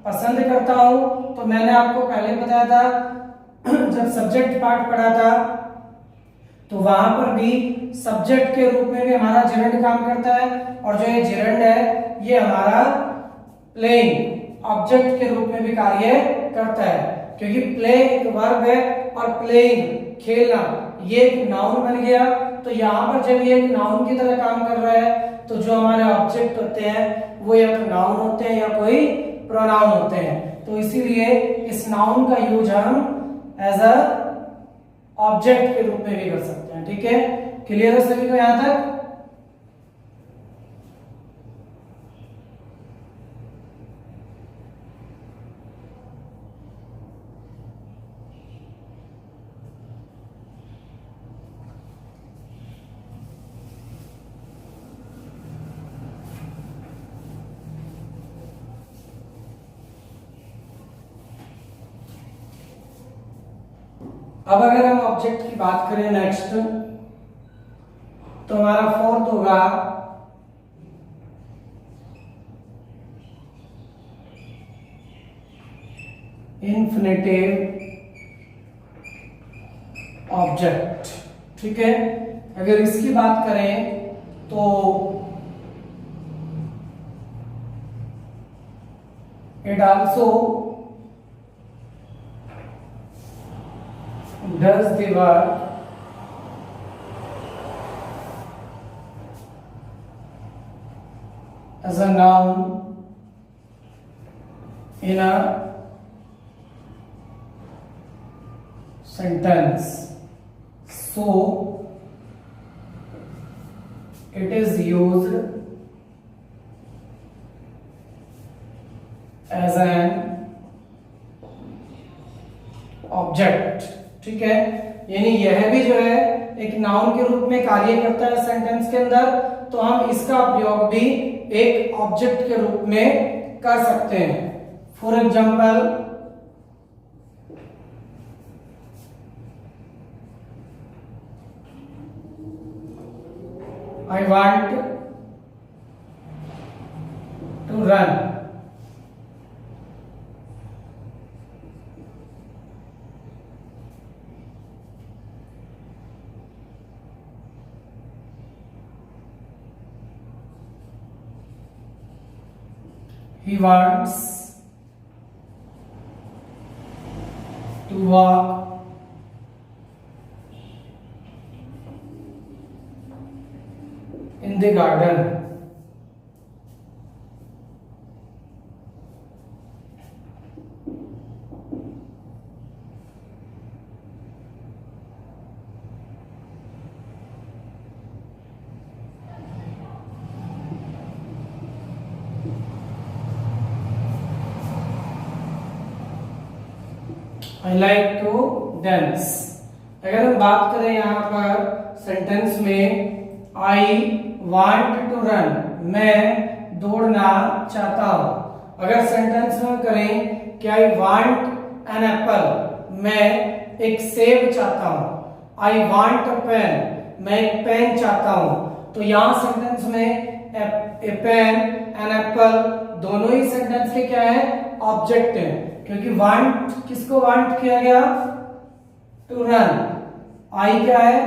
पसंद करता हूं। तो मैंने आपको पहले बताया था जब सब्जेक्ट पार्ट पढ़ा था तो वहां पर भी सब्जेक्ट के रूप में भी हमारा जेरेंड काम करता है, और जो ये जेरेंड है ये हमारा प्लेइंग ऑब्जेक्ट के रूप में भी कार्य करता है, क्योंकि प्ले एक वर्ब है और प्लेइंग खेलना ये एक नाउन बन गया। तो यहाँ पर जब ये एक नाउन की तरह काम कर रहा है तो जो हमारे ऑब्जेक्ट होते हैं वो या तो नाउन होते हैं या कोई प्रोनाउन होते हैं। तो इसीलिए इस नाउन का यूज हम एज अ ऑब्जेक्ट के रूप में भी कर सकते हैं। ठीक है, क्लियर है सभी को यहां तक? अब अगर हम ऑब्जेक्ट की बात करें नेक्स्ट, तो हमारा फोर्थ होगा इन्फिनेटिव ऑब्जेक्ट। ठीक है, अगर इसकी बात करें तो it also does the work as a noun in a sentence, so it is used as an object। ठीक है, यानी यह भी जो है एक नाउन के रूप में कार्य करता है सेंटेंस के अंदर, तो हम इसका उपयोग भी एक ऑब्जेक्ट के रूप में कर सकते हैं। For example, I want to run. He wants to walk in the garden। I like to dance। अगर हम बात करें यहाँ पर सेंटेंस में I want to run, मैं दौड़ना चाहता हूँ। अगर सेंटेंस में करें कि I want an apple, मैं एक सेब चाहता हूँ। I want a pen, मैं एक पेन चाहता हूँ। तो यहाँ सेंटेंस में a pen, an apple दोनों ही सेंटेंस के क्या है? ऑब्जेक्ट है, क्योंकि वांट किसको वांट किया गया? To run. आई क्या है?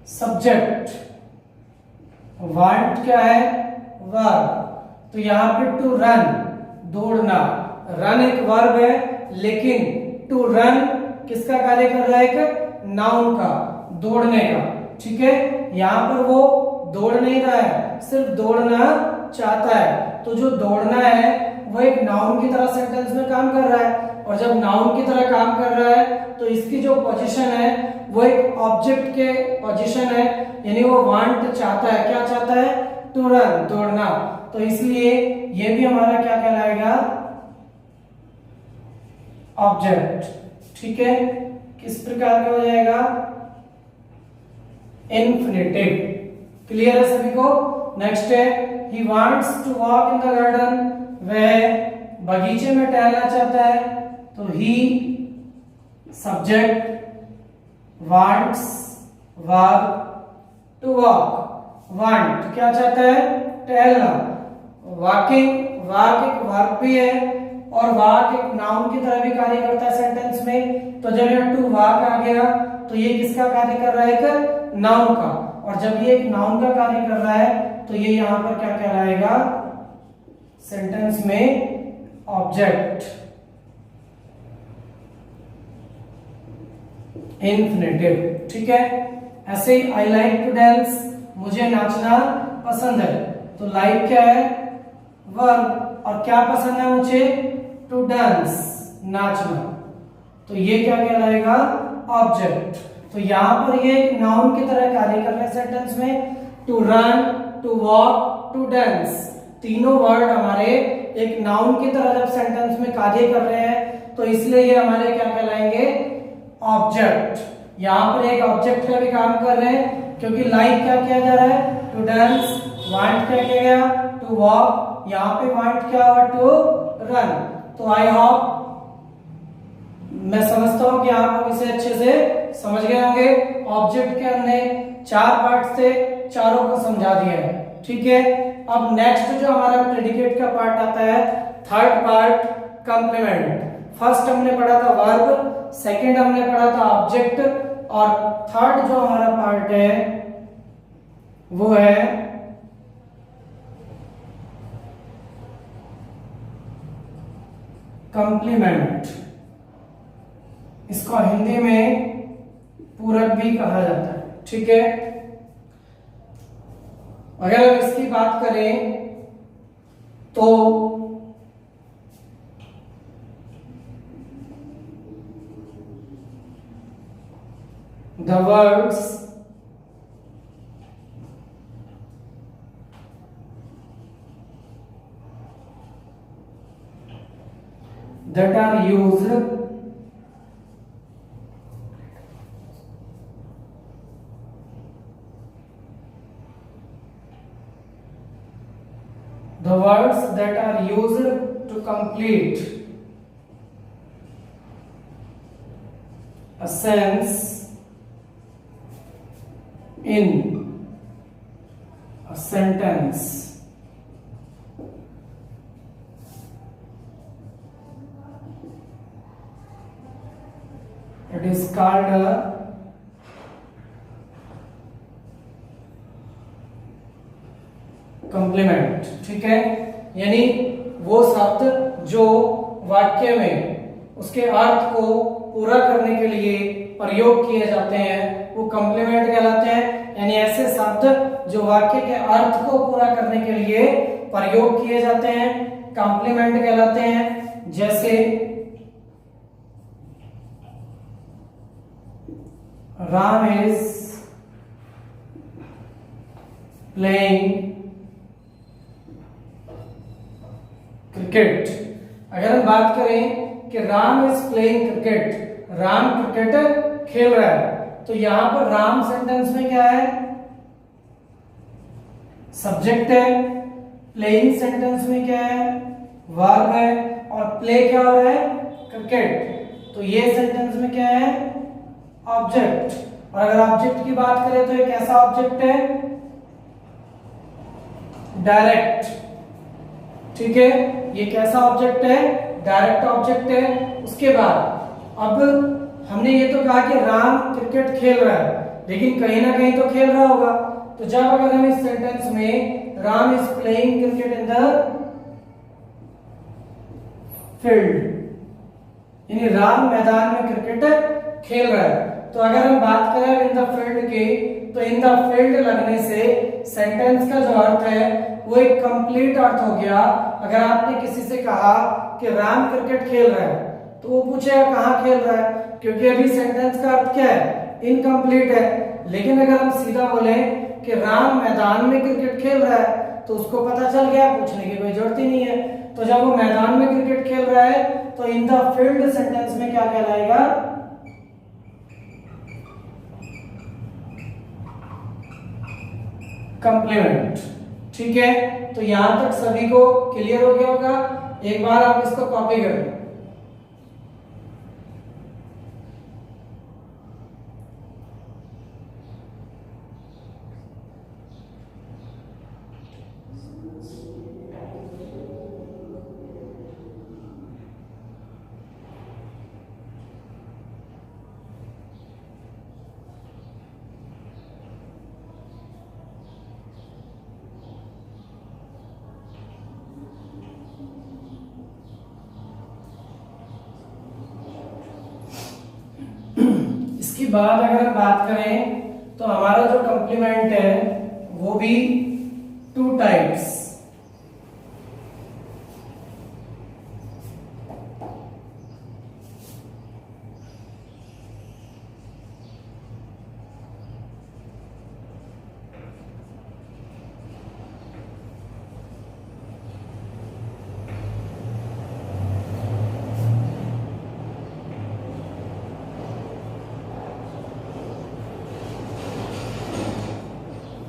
सब्जेक्ट। वांट क्या है? वर्ब। तो यहां पे टू रन दौड़ना, रन एक वर्ब है, लेकिन टू रन किसका कार्य कर रहा है? एक नाउन का, दौड़ने का। ठीक है, यहां पर वो दौड़ नहीं रहा है, सिर्फ दौड़ना चाहता है। तो जो दौड़ना है वो एक नाउन की तरह सेंटेंस में काम कर रहा है, और जब नाउन की तरह काम कर रहा है तो इसकी जो पोजीशन है वो एक ऑब्जेक्ट के पोजीशन है, यानी वो वांट चाहता है। क्या चाहता है? टू रन, दौड़ना। तो इसलिए ये भी हमारा क्या कहलाएगा? ऑब्जेक्ट। ठीक है, किस प्रकार का हो जाएगा? इन्फिनेटिव। क्लियर है सभी को? नेक्स्ट है he wants to walk in the garden, वह बगीचे में टहलना चाहता है। तो he subject, wants verb to walk, want क्या चाहता है? टहलना। walking, walk एक वर्ब भी है और वाक एक नाउन की तरह भी कार्य करता है सेंटेंस में। तो जब यहाँ टू वाक आ गया तो ये किसका कार्य कर रहा है? एक नाउन का। और जब ये एक नाउन का कार्य कर रहा है तो ये यहाँ पर क्या कहलाएगा सेंटेंस में? Object, infinitive. ठीक है, ऐसे ही आई लाइक टू डांस, मुझे नाचना पसंद है। तो लाइक क्या है? वर्ब। और क्या पसंद है मुझे? टू डांस, नाचना। तो ये क्या कहलाएगा? ऑब्जेक्ट। तो यहां पर ये एक नाउन की तरह कार्य कर रहे हैं सेंटेंस में। To run, to walk, to dance, तीनों वर्ड हमारे एक नाउन की तरह जब सेंटेंस में कार्य कर रहे हैं तो इसलिए ये हमारे क्या कहलाएंगे? ऑब्जेक्ट। यहां पर एक ऑब्जेक्ट का भी काम कर रहे हैं क्योंकि लाइक क्या किया जा रहा है? To dance. वांट क्या किया गया? To walk. यहाँ पे वांट क्या हुआ? To run. तो आई होप, मैं समझता हूं कि आप अब इसे अच्छे से समझ गए होंगे। ऑब्जेक्ट के हमने 4 पार्ट थे, चारों को समझा दिया है। ठीक है, अब नेक्स्ट जो हमारा प्रेडिकेट का पार्ट आता है, थर्ड पार्ट, कंप्लीमेंट। फर्स्ट हमने पढ़ा था वर्ब, सेकंड हमने पढ़ा था ऑब्जेक्ट, और थर्ड जो हमारा पार्ट है वो है कंप्लीमेंट। इसको हिंदी में पूरक भी कहा जाता है। ठीक है, अगर हम इसकी बात करें तो the words that are used to complete a sentence in a sentence it is called a complement। ठीक है, यानी वो शब्द जो वाक्य में उसके अर्थ को पूरा करने के लिए प्रयोग किए जाते हैं वो कंप्लीमेंट कहलाते हैं। यानी ऐसे शब्द जो वाक्य के अर्थ को पूरा करने के लिए प्रयोग किए जाते हैं कंप्लीमेंट कहलाते हैं। जैसे राम इज प्लेइंग क्रिकेट। अगर हम बात करें कि Ram is playing cricket, Ram cricket खेल रहा है, तो यहां पर राम सेंटेंस में क्या है? सब्जेक्ट है। प्लेइंग सेंटेंस में क्या है? वर्ब है। और प्ले क्या हो रहा है? क्रिकेट। तो ये सेंटेंस में क्या है? ऑब्जेक्ट। और अगर ऑब्जेक्ट की बात करें तो ये कैसा ऑब्जेक्ट है? डायरेक्ट। ठीक है, ये कैसा ऑब्जेक्ट है? डायरेक्ट ऑब्जेक्ट है। उसके बाद अब हमने ये तो कहा कि राम क्रिकेट खेल रहा है, लेकिन कहीं ना कहीं तो खेल रहा होगा। तो जब अगर हम इस सेंटेंस में Ram is playing cricket in the field, यानी राम मैदान में क्रिकेट खेल रहा है, तो अगर हम बात करें इन द फील्ड की, तो इन द फील्ड लगने से सेंटेंस का जो अर्थ है वो एक कंप्लीट अर्थ हो गया। अगर आपने किसी से कहा कि राम क्रिकेट खेल रहा है तो वो पूछेगा कहाँ खेल रहा है, क्योंकि अभी सेंटेंस का अर्थ क्या है? इनकम्प्लीट है। लेकिन अगर हम सीधा बोले कि राम मैदान में क्रिकेट खेल रहा है तो उसको पता चल गया, पूछने की कोई जरूरत ही नहीं है। तो जब वो मैदान में क्रिकेट खेल रहा है तो इन द फील्ड सेंटेंस में क्या कहलाएगा? कंप्लीमेंट। ठीक है, तो यहां तक सभी को क्लियर हो गया होगा। एक बार आप इसको कॉपी कर लो। बाद अगर हम बात करें तो हमारा जो कंप्लीमेंट है वो भी two types,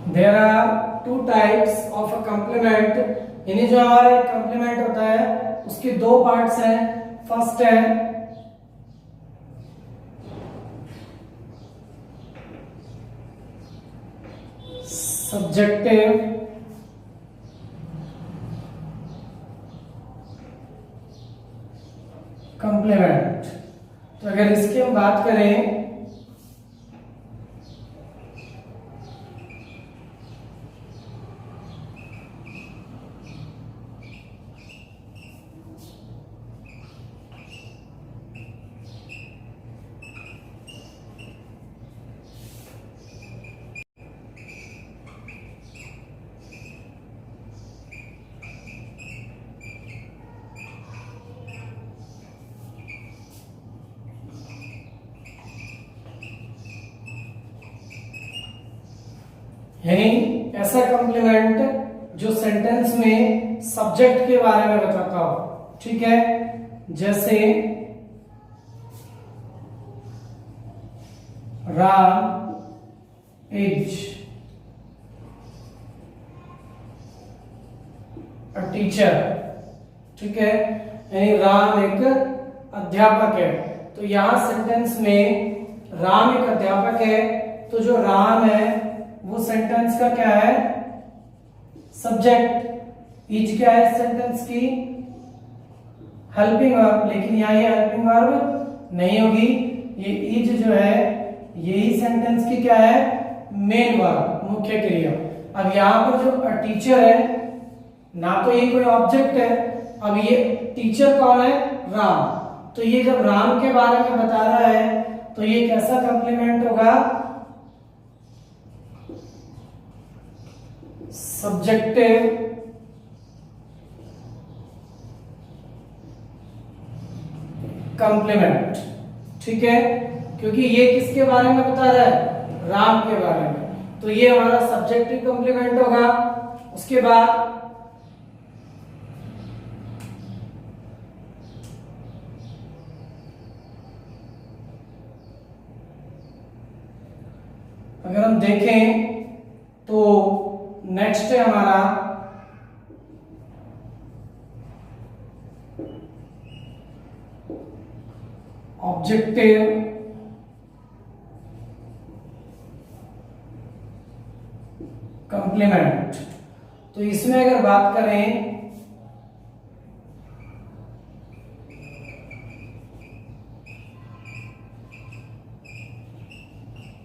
there are two types of a complement, यानी जो हमारा एक कंप्लीमेंट होता है उसके दो पार्ट्स हैं। फर्स्ट है सब्जेक्टिव कंप्लीमेंट। तो अगर इसकी हम बात करें यानी ऐसा कंप्लीमेंट जो सेंटेंस में सब्जेक्ट के बारे में बताता हो, ठीक है, जैसे राम इज अ टीचर, ठीक है, यानी राम एक अध्यापक है। तो यहां सेंटेंस में राम एक अध्यापक है, तो जो राम है वो सेंटेंस का क्या है, सब्जेक्ट। इज क्या है सेंटेंस की, हेल्पिंग वर्ब, लेकिन यहाँ ये हेल्पिंग वर्ब नहीं होगी, ये इज जो है यही सेंटेंस की क्या है, मेन वर्ब, मुख्य क्रिया। अब यहाँ पर जो टीचर है ना, तो ये कोई ऑब्जेक्ट है, अब ये टीचर कौन है, राम। तो ये जब राम के बारे में बता रहा है तो ये कैसा कंप्लीमेंट होगा, सब्जेक्टिव कंप्लीमेंट, ठीक है, क्योंकि ये किसके बारे में बता रहा है, राम के बारे में, तो ये हमारा सब्जेक्टिव कंप्लीमेंट होगा। उसके बाद अगर हम देखें तो नेक्स्ट है हमारा ऑब्जेक्टिव कंप्लीमेंट। तो इसमें अगर बात करें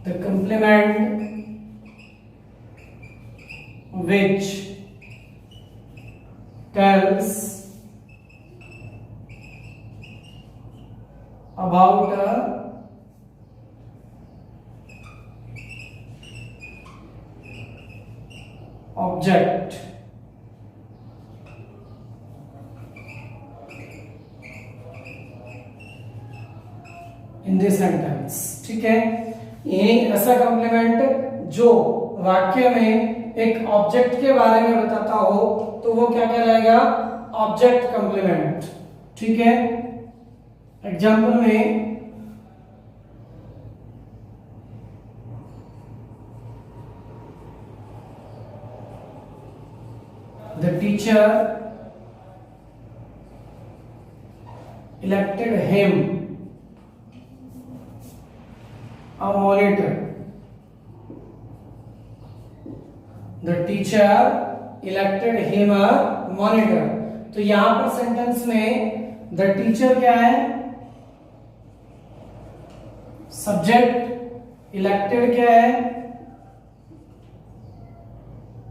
the complement which tells about a object in this sentence, ठीक है, यानी ऐसा कंप्लीमेंट जो वाक्य में एक ऑब्जेक्ट के बारे में बताता हो तो वो क्या कहलाएगा, ऑब्जेक्ट कंप्लीमेंट, ठीक है। एग्जाम्पल में the teacher elected him a monitor. The teacher elected him a monitor. तो यहां पर सेंटेंस में द टीचर क्या है, सब्जेक्ट, इलेक्टेड क्या है,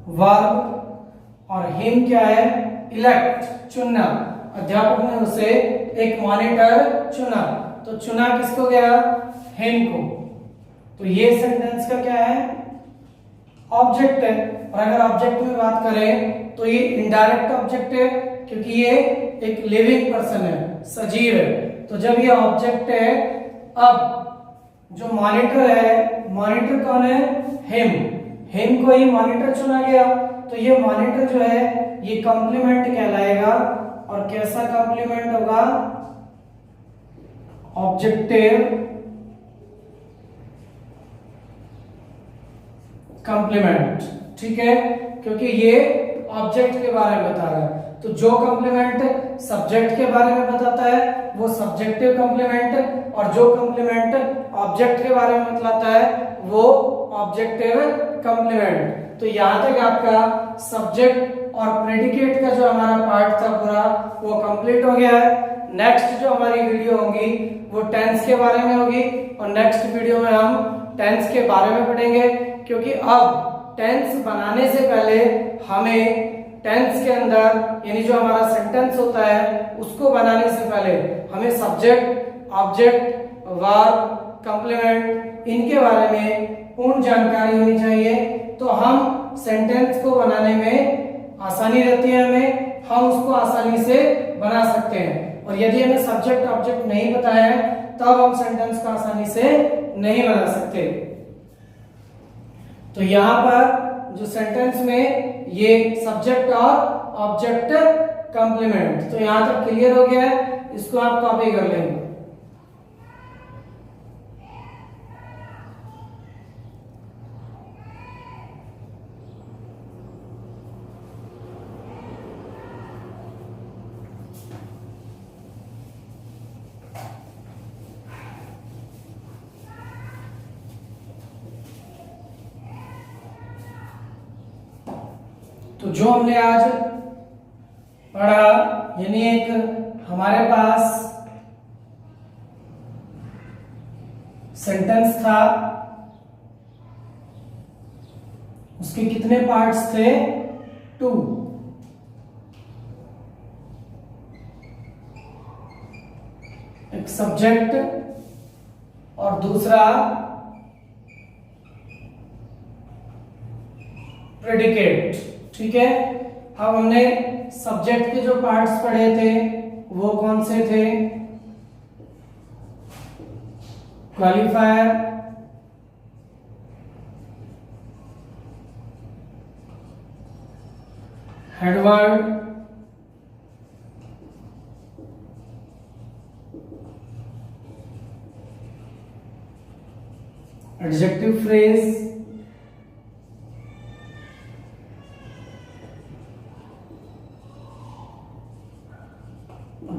वर्ब, और हिम क्या है, इलेक्ट, चुनना। अध्यापक ने उसे एक मॉनिटर चुना, तो चुना किसको गया, हिम को, तो ये सेंटेंस का क्या है, ऑब्जेक्ट है। और अगर ऑब्जेक्ट में बात करें तो ये इनडायरेक्ट ऑब्जेक्ट है, क्योंकि ये एक लिविंग पर्सन है, सजीव है। तो जब ये ऑब्जेक्ट है, अब जो मॉनिटर है, मॉनिटर कौन है, हिम को ही मॉनिटर चुना गया, तो ये मॉनिटर जो है ये कॉम्प्लीमेंट कहलाएगा। और कैसा कॉम्प्लीमेंट होगा, ऑब्जेक्टिव कॉम्प्लीमेंट, ठीक है, क्योंकि ये ऑब्जेक्ट के बारे में बता रहा है। तो जो कॉम्प्लीमेंट सब्जेक्ट के बारे में बताता है वो सब्जेक्टिव कॉम्प्लीमेंट, और जो कॉम्प्लीमेंट ऑब्जेक्ट के बारे में बतलाता है वो ऑब्जेक्टिव कॉम्प्लीमेंट। तो यहां तक आपका सब्जेक्ट और प्रेडिकेट का जो हमारा पार्ट था पूरा वो कंप्लीट हो गया है। नेक्स्ट जो हमारी वीडियो होगी वो टेंस के बारे में होगी, और नेक्स्ट वीडियो में हम टेंस के बारे में पढ़ेंगे, क्योंकि अब टेंस बनाने से पहले हमें टेंस के अंदर यानी जो हमारा सेंटेंस होता है उसको बनाने से पहले हमें सब्जेक्ट, ऑब्जेक्ट, वर्ब, कॉम्प्लीमेंट इनके बारे में पूर्ण जानकारी होनी चाहिए। तो हम सेंटेंस को बनाने में आसानी रहती है, हमें हम उसको आसानी से बना सकते हैं। और यदि हमें सब्जेक्ट ऑब्जेक्ट नहीं पता है तब हम सेंटेंस को आसानी से नहीं बना सकते। तो यहां पर जो सेंटेंस में ये सब्जेक्ट और ऑब्जेक्ट कॉम्प्लीमेंट, तो यहां तक क्लियर हो गया है, इसको आप कॉपी कर लेंगे। तो जो हमने आज पढ़ा, यानी एक हमारे पास सेंटेंस था, उसके कितने पार्ट्स थे, 2। एक सब्जेक्ट और दूसरा प्रेडिकेट, ठीक है। अब हमने सब्जेक्ट के जो पार्ट्स पढ़े थे वो कौन से थे, qualifier, headword, adjective phrase,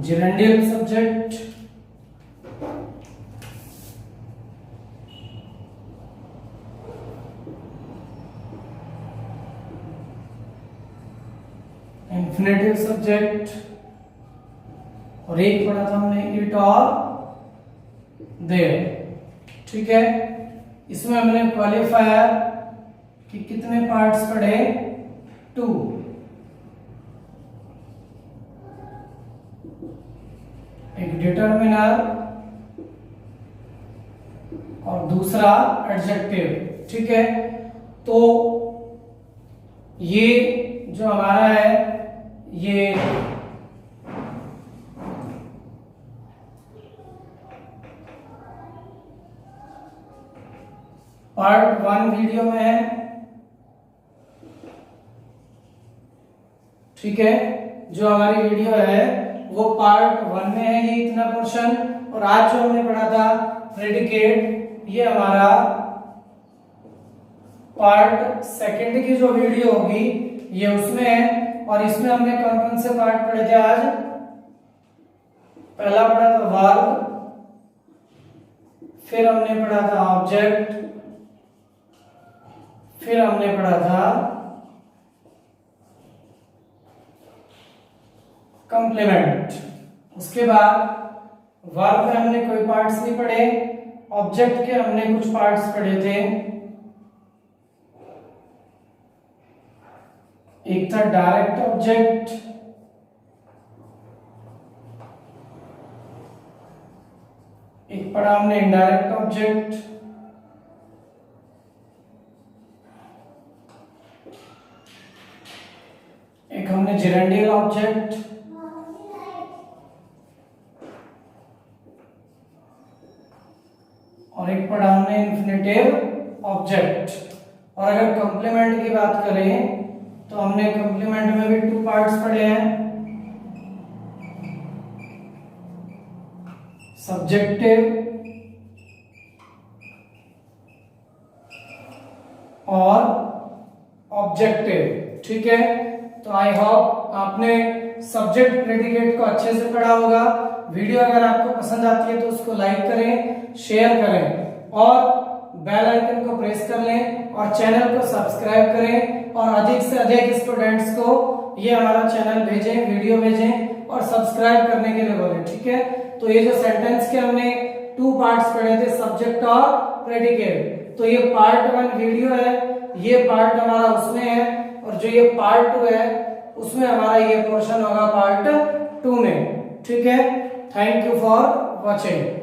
gerundial subject, infinitive subject, और एक पढ़ा था हमने it और there, ठीक है। इसमें हमने क्वालिफायर के कितने पार्ट्स पढ़े, 2। एक डिटरमिनर और दूसरा एडजेक्टिव, ठीक है। तो ये जो हमारा है ये पार्ट 1 वीडियो में है, ठीक है। जो हमारी वीडियो है वो पार्ट 1 में है, ये इतना पोर्शन। और आज जो हमने पढ़ा था प्रेडिकेट, ये हमारा पार्ट 2 की जो वीडियो होगी ये उसमें है। और इसमें हमने कौन कौन से पार्ट पढ़े थे आज, पहला पढ़ा था वर्ब, फिर हमने पढ़ा था ऑब्जेक्ट, फिर हमने पढ़ा था कॉम्प्लीमेंट। उसके बाद वर्ब में हमने कोई पार्ट्स नहीं पढ़े, ऑब्जेक्ट के हमने कुछ पार्ट्स पढ़े थे। एक था डायरेक्ट ऑब्जेक्ट, एक पढ़ा हमने इनडायरेक्ट ऑब्जेक्ट, हमने जेरेंडियल ऑब्जेक्ट, और एक पढ़ा हमने इन्फिनेटिव ऑब्जेक्ट। और अगर कंप्लीमेंट की बात करें तो हमने कंप्लीमेंट में भी 2 पार्ट्स पढ़े हैं, सब्जेक्टिव और ऑब्जेक्टिव। ठीक है, तो आई होप आपने सब्जेक्ट प्रेडिकेट को अच्छे से पढ़ा होगा। वीडियो अगर आपको पसंद आती है तो उसको लाइक करें, शेयर करें और बेल आइकन को प्रेस कर लें और चैनल को सब्सक्राइब करें और अधिक से अधिक स्टूडेंट्स को ये हमारा चैनल भेजें, वीडियो भेजें और सब्सक्राइब करने के लिए बोलें। ठीक है, तो ये जो सेंटेंस के हमने 2 पार्ट्स पढ़े थे, सब्जेक्ट और प्रेडिकेट, तो ये पार्ट 1 वीडियो है, ये पार्ट हमारा उसमें है, और जो ये पार्ट 2 है उसमें हमारा ये पोर्शन होगा पार्ट 2 में। ठीक है, थैंक यू फॉर वॉचिंग।